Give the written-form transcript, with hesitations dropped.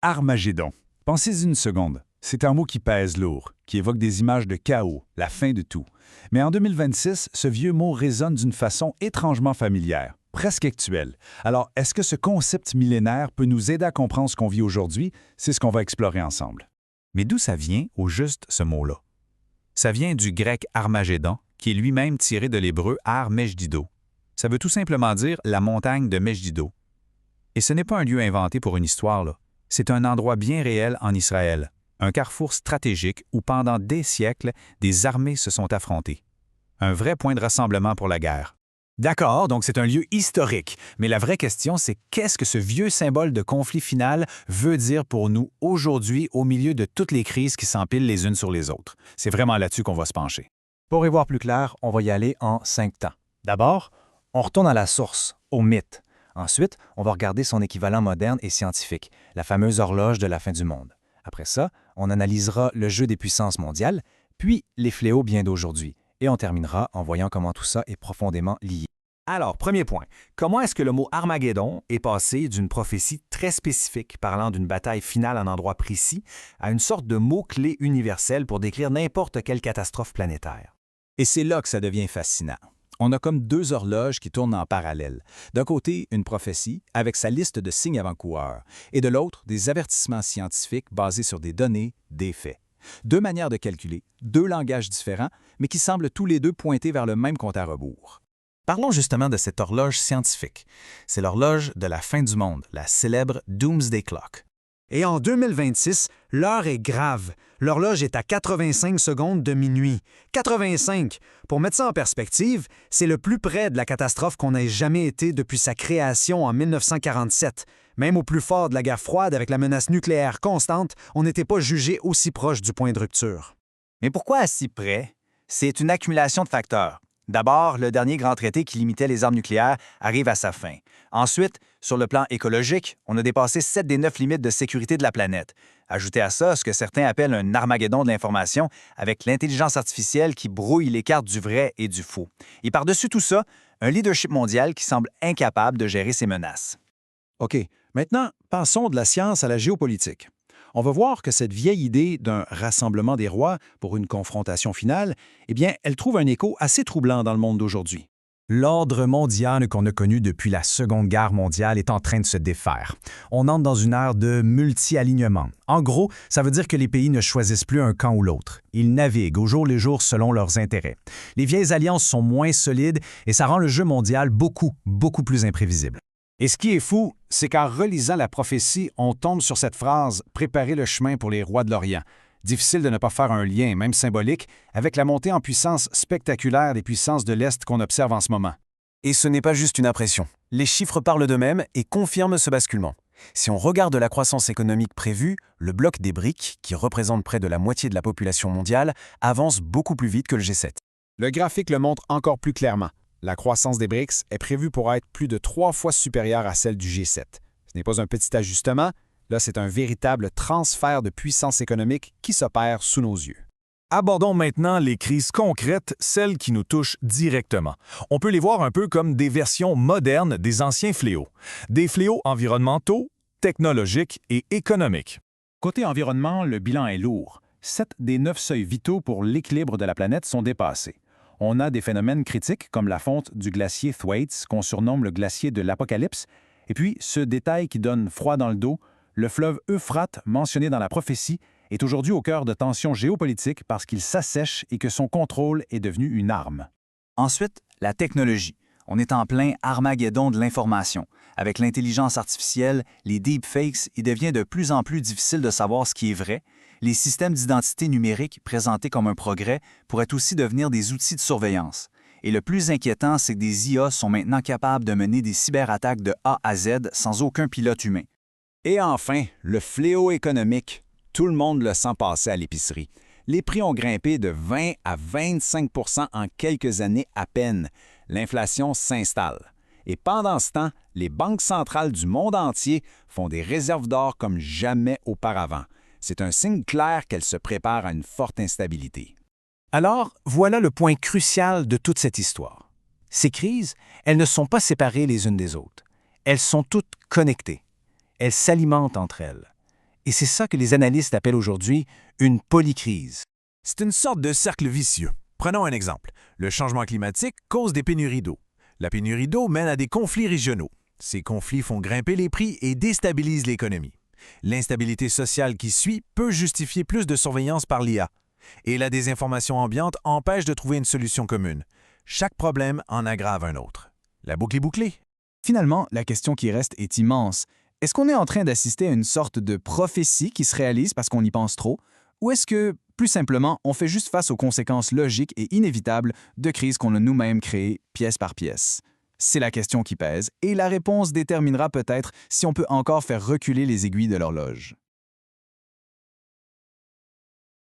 Armagédon. Pensez une seconde. C'est un mot qui pèse lourd, qui évoque des images de chaos, la fin de tout. Mais en 2026, ce vieux mot résonne d'une façon étrangement familière, presque actuelle. Alors, est-ce que ce concept millénaire peut nous aider à comprendre ce qu'on vit aujourd'hui? C'est ce qu'on va explorer ensemble. Mais d'où ça vient, au juste, ce mot-là? Ça vient du grec Armagédon, qui est lui-même tiré de l'hébreu Ar-Mejdido. Ça veut tout simplement dire la montagne de Mejdido. Et ce n'est pas un lieu inventé pour une histoire, là. C'est un endroit bien réel en Israël, un carrefour stratégique où pendant des siècles, des armées se sont affrontées. Un vrai point de rassemblement pour la guerre. D'accord, donc c'est un lieu historique, mais la vraie question, c'est qu'est-ce que ce vieux symbole de conflit final veut dire pour nous aujourd'hui au milieu de toutes les crises qui s'empilent les unes sur les autres? C'est vraiment là-dessus qu'on va se pencher. Pour y voir plus clair, on va y aller en 5 temps. D'abord, on retourne à la source, au mythe. Ensuite, on va regarder son équivalent moderne et scientifique, la fameuse horloge de la fin du monde. Après ça, on analysera le jeu des puissances mondiales, puis les fléaux bien d'aujourd'hui. Et on terminera en voyant comment tout ça est profondément lié. Alors, premier point, comment est-ce que le mot Armageddon est passé d'une prophétie très spécifique parlant d'une bataille finale à un endroit précis à une sorte de mot-clé universel pour décrire n'importe quelle catastrophe planétaire? Et c'est là que ça devient fascinant. On a comme deux horloges qui tournent en parallèle. D'un côté, une prophétie avec sa liste de signes avant-coureurs, et de l'autre, des avertissements scientifiques basés sur des données, des faits. Deux manières de calculer, deux langages différents, mais qui semblent tous les deux pointer vers le même compte à rebours. Parlons justement de cette horloge scientifique. C'est l'horloge de la fin du monde, la célèbre Doomsday Clock. Et en 2026, l'heure est grave. L'horloge est à 85 secondes de minuit. 85! Pour mettre ça en perspective, c'est le plus près de la catastrophe qu'on ait jamais été depuis sa création en 1947. Même au plus fort de la guerre froide, avec la menace nucléaire constante, on n'était pas jugé aussi proche du point de rupture. Mais pourquoi à si près? C'est une accumulation de facteurs. D'abord, le dernier grand traité qui limitait les armes nucléaires arrive à sa fin. Ensuite, sur le plan écologique, on a dépassé 7 des 9 limites de sécurité de la planète. Ajoutez à ça ce que certains appellent un Armageddon de l'information avec l'intelligence artificielle qui brouille les cartes du vrai et du faux. Et par-dessus tout ça, un leadership mondial qui semble incapable de gérer ces menaces. OK, maintenant, passons de la science à la géopolitique. On va voir que cette vieille idée d'un rassemblement des rois pour une confrontation finale, eh bien, elle trouve un écho assez troublant dans le monde d'aujourd'hui. L'ordre mondial qu'on a connu depuis la Seconde Guerre mondiale est en train de se défaire. On entre dans une ère de multi-alignement. En gros, ça veut dire que les pays ne choisissent plus un camp ou l'autre. Ils naviguent au jour le jour selon leurs intérêts. Les vieilles alliances sont moins solides et ça rend le jeu mondial beaucoup plus imprévisible. Et ce qui est fou, c'est qu'en relisant la prophétie, on tombe sur cette phrase « Préparer le chemin pour les rois de l'Orient ». Difficile de ne pas faire un lien, même symbolique, avec la montée en puissance spectaculaire des puissances de l'Est qu'on observe en ce moment. Et ce n'est pas juste une impression. Les chiffres parlent d'eux-mêmes et confirment ce basculement. Si on regarde la croissance économique prévue, le bloc des BRICS, qui représente près de la moitié de la population mondiale, avance beaucoup plus vite que le G7. Le graphique le montre encore plus clairement. La croissance des BRICS est prévue pour être plus de 3 fois supérieure à celle du G7. Ce n'est pas un petit ajustement, là c'est un véritable transfert de puissance économique qui s'opère sous nos yeux. Abordons maintenant les crises concrètes, celles qui nous touchent directement. On peut les voir un peu comme des versions modernes des anciens fléaux. Des fléaux environnementaux, technologiques et économiques. Côté environnement, le bilan est lourd. 7 des 9 seuils vitaux pour l'équilibre de la planète sont dépassés. On a des phénomènes critiques comme la fonte du glacier Thwaites, qu'on surnomme le glacier de l'Apocalypse, et puis ce détail qui donne froid dans le dos, le fleuve Euphrate, mentionné dans la prophétie, est aujourd'hui au cœur de tensions géopolitiques parce qu'il s'assèche et que son contrôle est devenu une arme. Ensuite, la technologie. On est en plein Armageddon de l'information. Avec l'intelligence artificielle, les deepfakes, il devient de plus en plus difficile de savoir ce qui est vrai. Les systèmes d'identité numérique, présentés comme un progrès, pourraient aussi devenir des outils de surveillance. Et le plus inquiétant, c'est que des IA sont maintenant capables de mener des cyberattaques de A à Z sans aucun pilote humain. Et enfin, le fléau économique. Tout le monde le sent passer à l'épicerie. Les prix ont grimpé de 20 à 25 % en quelques années à peine. L'inflation s'installe. Et pendant ce temps, les banques centrales du monde entier font des réserves d'or comme jamais auparavant. C'est un signe clair qu'elles se préparent à une forte instabilité. Alors, voilà le point crucial de toute cette histoire. Ces crises, elles ne sont pas séparées les unes des autres. Elles sont toutes connectées. Elles s'alimentent entre elles. Et c'est ça que les analystes appellent aujourd'hui une polycrise. C'est une sorte de cercle vicieux. Prenons un exemple. Le changement climatique cause des pénuries d'eau. La pénurie d'eau mène à des conflits régionaux. Ces conflits font grimper les prix et déstabilisent l'économie. L'instabilité sociale qui suit peut justifier plus de surveillance par l'IA. Et la désinformation ambiante empêche de trouver une solution commune. Chaque problème en aggrave un autre. La boucle est bouclée. Finalement, la question qui reste est immense. Est-ce qu'on est en train d'assister à une sorte de prophétie qui se réalise parce qu'on y pense trop? Ou est-ce que, plus simplement, on fait juste face aux conséquences logiques et inévitables de crises qu'on a nous-mêmes créées pièce par pièce? C'est la question qui pèse, et la réponse déterminera peut-être si on peut encore faire reculer les aiguilles de l'horloge.